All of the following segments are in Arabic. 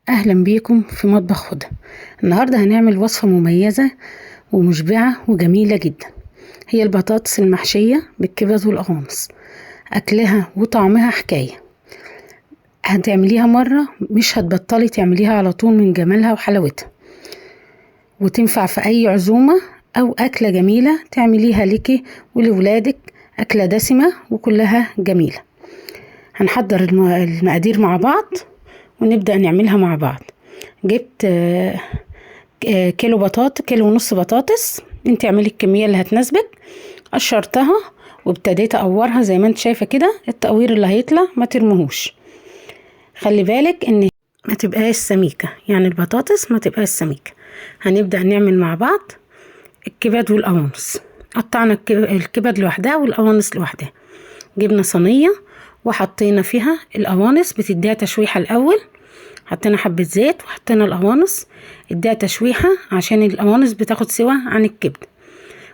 اهلا بيكم في مطبخ هدى. النهارده هنعمل وصفه مميزه ومشبعه وجميله جدا. هي البطاطس المحشيه بالكبد والقوانص. اكلها وطعمها حكايه. هتعمليها مره مش هتبطلي تعمليها على طول من جمالها وحلاوتها، وتنفع في اي عزومه او اكله جميله تعمليها ليكي ولولادك. اكله دسمه وكلها جميله. هنحضر المقادير مع بعض ونبدأ نعملها مع بعض. جبت كيلو ونص بطاطس. انت اعملي الكمية اللي هتناسبك. قشرتها وابتديت اقورها زي ما انت شايفة كده. التقوير اللي هيطلع ما ترموهوش، خلي بالك ان ما تبقاش سميكة، يعني البطاطس ما تبقاش سميكة. هنبدأ نعمل مع بعض الكبد والقوانص. قطعنا الكبد لوحدها والقوانص لوحدها. جبنا صينية وحطينا فيها القوانص، بتديها تشويحة الاول. حطينا حبة زيت وحطينا القوانص، اديها تشويحة عشان القوانص بتاخد سوا عن الكبدة.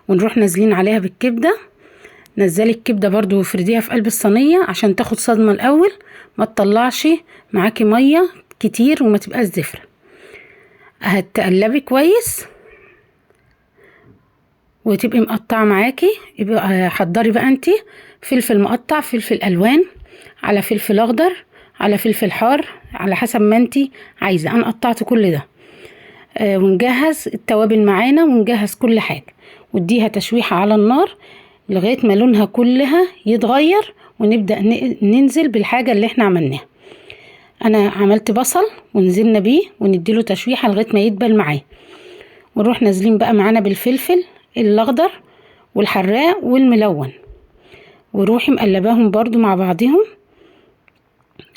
ونروح نازلين عليها بالكبدة. نزلي الكبدة برضو وفرديها في قلب الصينية عشان تاخد صدمة الاول، ما تطلعش معاكي مية كتير وما تبقاش زفرة. هتقلبي كويس وتبقي مقطعة معاكي. يبقى حضري بقى انتي فلفل مقطع، فلفل الوان، على فلفل اخضر، على فلفل حار، على حسب ما انتي عايزة. انا قطعت كل ده. ونجهز التوابل معانا ونجهز كل حاجة، واديها تشويحة على النار لغاية ما لونها كلها يتغير، ونبدأ ننزل بالحاجة اللي احنا عملناها. انا عملت بصل ونزلنا بيه ونديله تشويحة لغاية ما يدبل معاه. ونروح نازلين بقى معانا بالفلفل الاخضر والحراق والملون، وروحي مقلباهم برضو مع بعضهم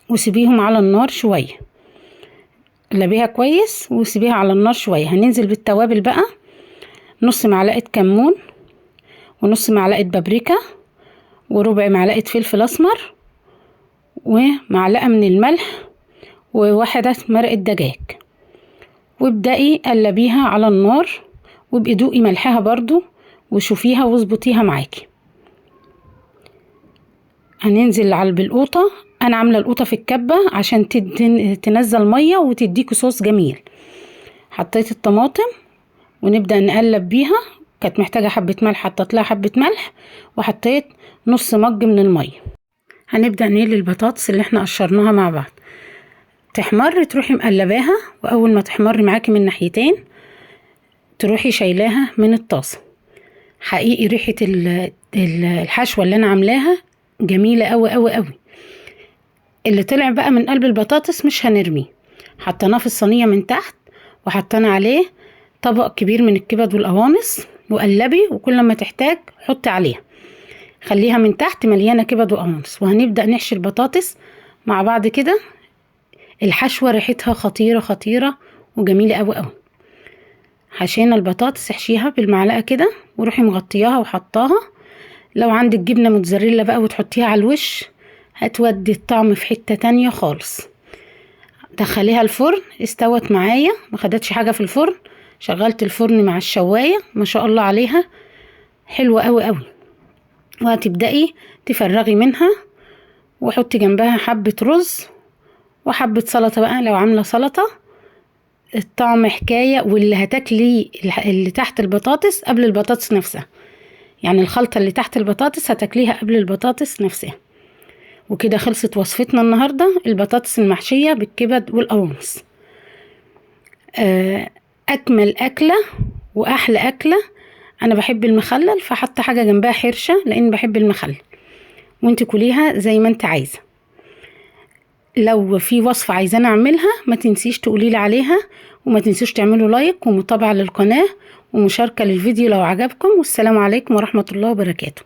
وسيبيهم على النار شوية. قلبيها كويس وسيبيها على النار شوية. هننزل بالتوابل بقى. نص معلقة كمون، ونص معلقة بابريكا، وربع معلقة فلفل اسمر، ومعلقة من الملح، وواحدة مرقة دجاج. وابدأي قلبيها على النار، وابقي دوقي ملحها برضو وشوفيها واظبطيها معاكي. هننزل على بالقوطة. انا عاملة القوطة في الكبة عشان تنزل مية وتديكي صوص جميل. حطيت الطماطم ونبدأ نقلب بيها. كانت محتاجة حبة ملح، حطيت لها حبة ملح، وحطيت نص مج من المية. هنبدأ نقلي البطاطس اللي احنا قشرناها مع بعض. تحمر تروحي مقلباها، واول ما تحمر معاكي من ناحيتين تروحي شايلاها من الطاسة. حقيقي ريحة الحشوة اللي انا عاملاها جميلة قوي قوي قوي. اللي طلع بقى من قلب البطاطس مش هنرميه. حطيناه في الصينية من تحت، وحطينا عليه طبق كبير من الكبد والقوانص. وقلبي، وكل ما تحتاج حطي عليها. خليها من تحت مليانة كبد وقوانص. وهنبدأ نحشي البطاطس مع بعض كده. الحشوة ريحتها خطيرة خطيرة وجميلة قوي قوي. حشينا البطاطس، احشيها بالمعلقة كده وروحي مغطياها وحطاها. لو عندك جبنة موتزاريلا بقى وتحطيها على الوش هتودي الطعم في حتة تانية خالص. دخليها الفرن. استوت معايا، ما خدتش حاجة في الفرن. شغلت الفرن مع الشواية، ما شاء الله عليها حلوة قوي قوي. وهتبدأي تفرغي منها وحطي جنبها حبة رز وحبة سلطة بقى لو عاملة سلطة. الطعم حكاية. واللي هتاكلي اللي تحت البطاطس قبل البطاطس نفسها، يعني الخلطة اللي تحت البطاطس هتاكليها قبل البطاطس نفسها. وكده خلصت وصفتنا النهاردة، البطاطس المحشية بالكبد والقوانص. أكمل أكلة وأحلى أكلة. أنا بحب المخلل، فحط حاجة جنبها حرشة لأن بحب المخلل. وانت كليها زي ما انت عايزة. لو في وصفة عايزانا اعملها ما تنسيش تقوليلي عليها، وما تنسوش تعملوا لايك ومتابعة للقناة ومشاركة للفيديو لو عجبكم. والسلام عليكم ورحمة الله وبركاته.